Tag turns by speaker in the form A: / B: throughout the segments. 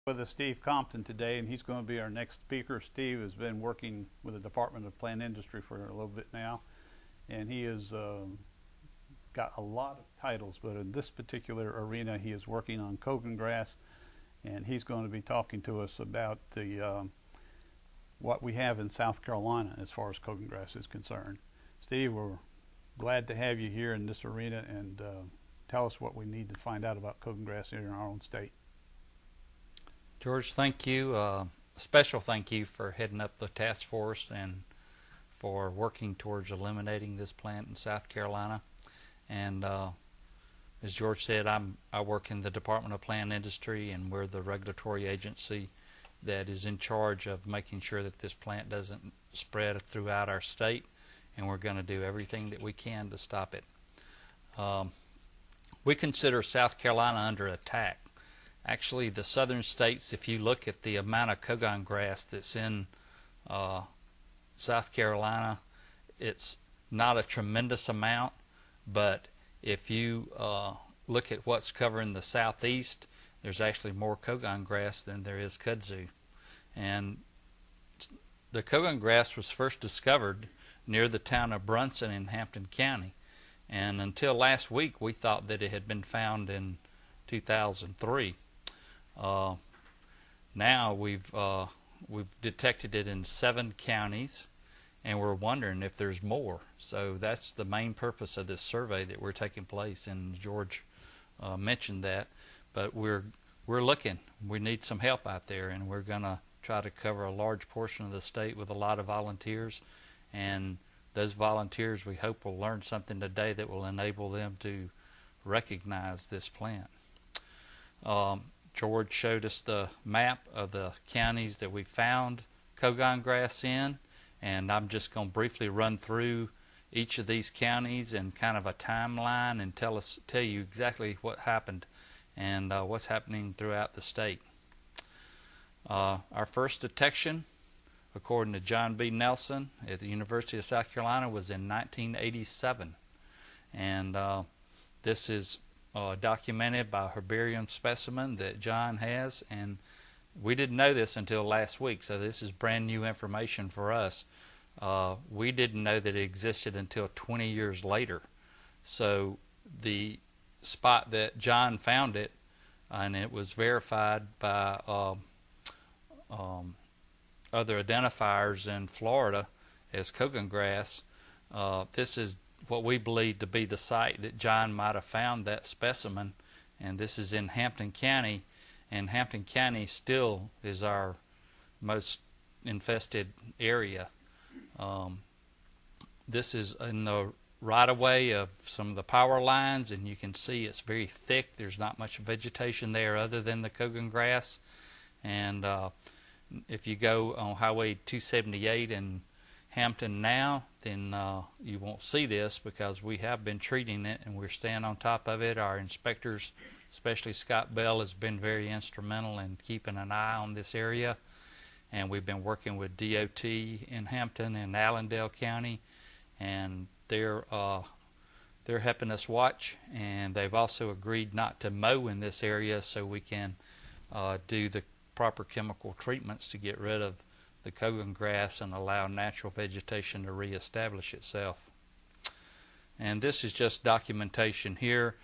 A: With us Steve Compton today, and he's going to be our next speaker. Steve has been working with the Department of Plant Industry for a little bit now, and he has got a lot of titles, but in this particular arena he is working on Cogongrass, and he's going to be talking to us about the what we have in South Carolina as far as Cogongrass is concerned. Steve, we're glad to have you here in this arena, and tell us what we need to find out about Cogongrass here in our own state.
B: George, thank you. A special thank you for heading up the task force and for working towards eliminating this plant in South Carolina. And as George said, I work in the Department of Plant Industry, and we're the regulatory agency that is in charge of making sure that this plant doesn't spread throughout our state, and we're going to do everything that we can to stop it. We consider South Carolina under attack. Actually, the southern states, if you look at the amount of Cogongrass that's in South Carolina, it's not a tremendous amount, but if you look at what's covering the southeast, there's actually more Cogongrass than there is kudzu. And the Cogongrass was first discovered near the town of Brunson in Hampton County, and until last week we thought that it had been found in 2003. Now we've detected it in 7 counties, and we're wondering if there's more. So that's the main purpose of this survey that we're taking place, and George mentioned that. But we're looking. We need some help out there, and we're going to try to cover a large portion of the state with a lot of volunteers, and those volunteers we hope will learn something today that will enable them to recognize this plant. George showed us the map of the counties that we found Cogongrass in, and I'm just going to briefly run through each of these counties and kind of a timeline and tell you exactly what happened and what's happening throughout the state. Our first detection, according to John B. Nelson at the University of South Carolina, was in 1987, and this is documented by a herbarium specimen that John has, and we didn't know this until last week, so this is brand new information for us. We didn't know that it existed until 20 years later. So the spot that John found it, and it was verified by other identifiers in Florida as Cogongrass. This is what we believe to be the site that John might have found that specimen, and this is in Hampton County, and Hampton County still is our most infested area. This is in the right-of-way of some of the power lines, and you can see it's very thick. There's not much vegetation there other than the Cogongrass, and if you go on Highway 278 in Hampton now, then you won't see this because we have been treating it and we're staying on top of it. Our inspectors, especially Scott Bell, has been very instrumental in keeping an eye on this area, and we've been working with DOT in Hampton and Allendale County, and they're helping us watch, and they've also agreed not to mow in this area so we can do the proper chemical treatments to get rid of the Cogongrass and allow natural vegetation to reestablish itself. And this is just documentation here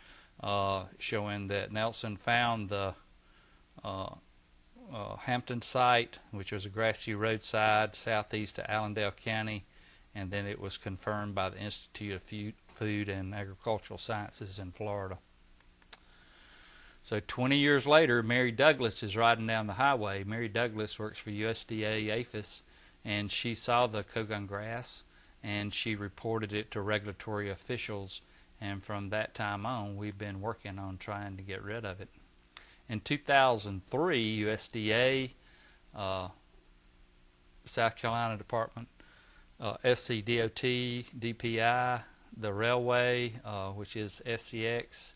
B: showing that Nelson found the Hampton site, which was a grassy roadside southeast of Allendale County, and then it was confirmed by the Institute of Food and Agricultural Sciences in Florida. So 20 years later, Mary Douglas is riding down the highway. Mary Douglas works for USDA APHIS, and she saw the Cogongrass, and she reported it to regulatory officials, and from that time on, we've been working on trying to get rid of it. In 2003, USDA, South Carolina Department, SCDOT, DPI, the railway, which is SCX,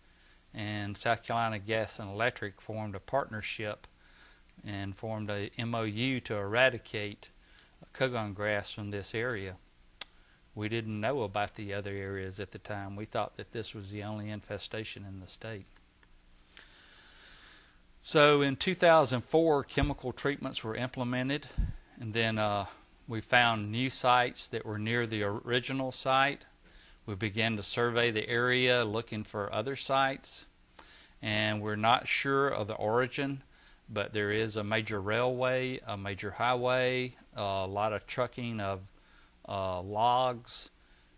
B: and South Carolina Gas and Electric formed a partnership and formed a MOU to eradicate Cogongrass from this area. We didn't know about the other areas at the time. We thought that this was the only infestation in the state. So in 2004, chemical treatments were implemented, and then we found new sites that were near the original site. We began to survey the area looking for other sites, and we're not sure of the origin, but there is a major railway, a major highway, a lot of trucking of logs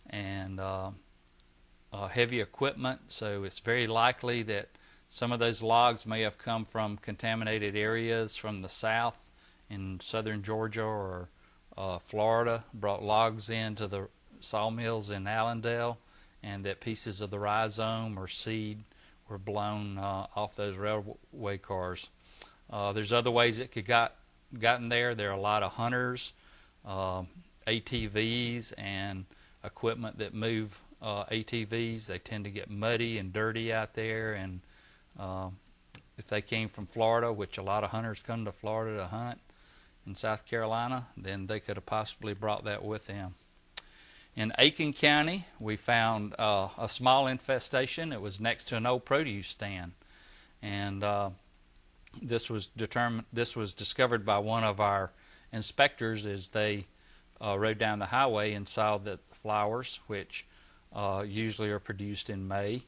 B: and heavy equipment, so it's very likely that some of those logs may have come from contaminated areas from the south in southern Georgia or Florida, brought logs into the sawmills in Allendale, and that pieces of the rhizome or seed were blown off those railway cars. There's other ways it could gotten there. There are a lot of hunters, ATVs, and equipment that move ATVs. They tend to get muddy and dirty out there, and if they came from Florida, which a lot of hunters come to Florida to hunt in South Carolina, then they could have possibly brought that with them. In Aiken County, we found a small infestation. It was next to an old produce stand, and this was discovered by one of our inspectors as they rode down the highway and saw that flowers, which usually are produced in May,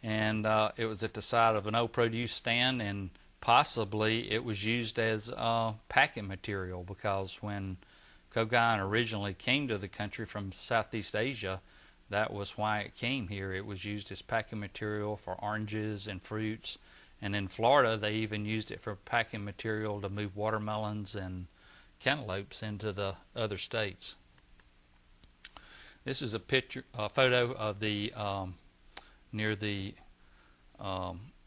B: and it was at the side of an old produce stand, and possibly it was used as packing material, because when Cogon originally came to the country from Southeast Asia, that was why it came here. It was used as packing material for oranges and fruits, and in Florida they even used it for packing material to move watermelons and cantaloupes into the other states. This is a photo of the near the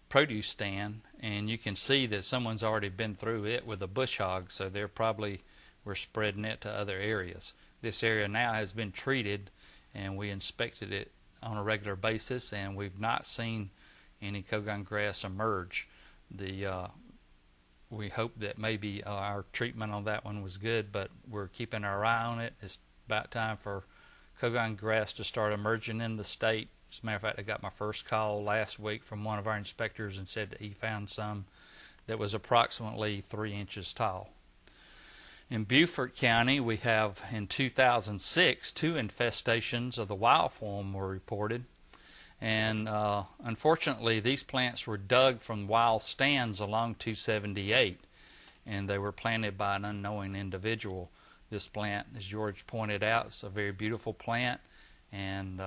B: produce stand, and you can see that someone's already been through it with a bush hog, so they're probably were spreading it to other areas. This area now has been treated, and we inspected it on a regular basis, and we've not seen any Cogongrass emerge. We hope that maybe our treatment on that one was good, but we're keeping our eye on it. It's about time for Cogongrass to start emerging in the state. As a matter of fact, I got my first call last week from one of our inspectors and said that he found some that was approximately 3 inches tall. In Beaufort County, we have in 2006 2 infestations of the wild form were reported, and unfortunately these plants were dug from wild stands along 278, and they were planted by an unknowing individual. This plant, as George pointed out, is a very beautiful plant, and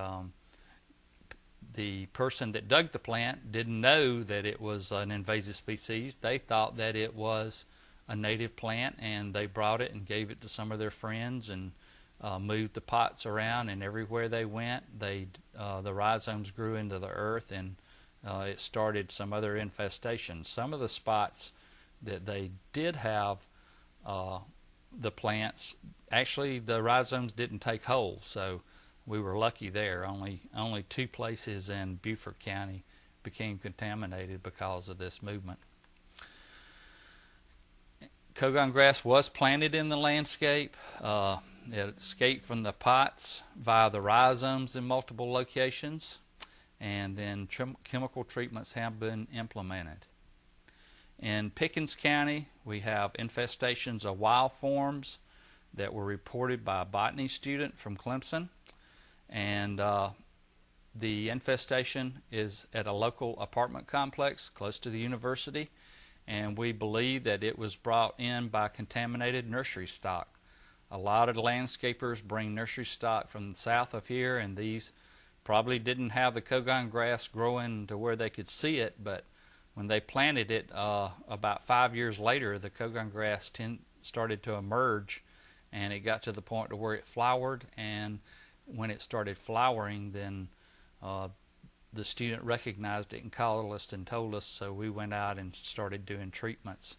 B: the person that dug the plant didn't know that it was an invasive species. They thought that it was a native plant, and they brought it and gave it to some of their friends and moved the pots around, and everywhere they went, the rhizomes grew into the earth, and it started some other infestations. Some of the spots that they did have the plants, actually the rhizomes didn't take hold, so we were lucky there. Only 2 places in Beaufort County became contaminated because of this movement. Cogongrass was planted in the landscape. It escaped from the pots via the rhizomes in multiple locations, and then chemical treatments have been implemented. In Pickens County, we have infestations of wild forms that were reported by a botany student from Clemson, and the infestation is at a local apartment complex close to the university, and we believe that it was brought in by contaminated nursery stock. A lot of the landscapers bring nursery stock from the south of here, and these probably didn't have the Cogongrass growing to where they could see it, but when they planted it about 5 years later, the Cogongrass started to emerge, and it got to the point to where it flowered, and when it started flowering, then the student recognized it and called us and told us, so we went out and started doing treatments.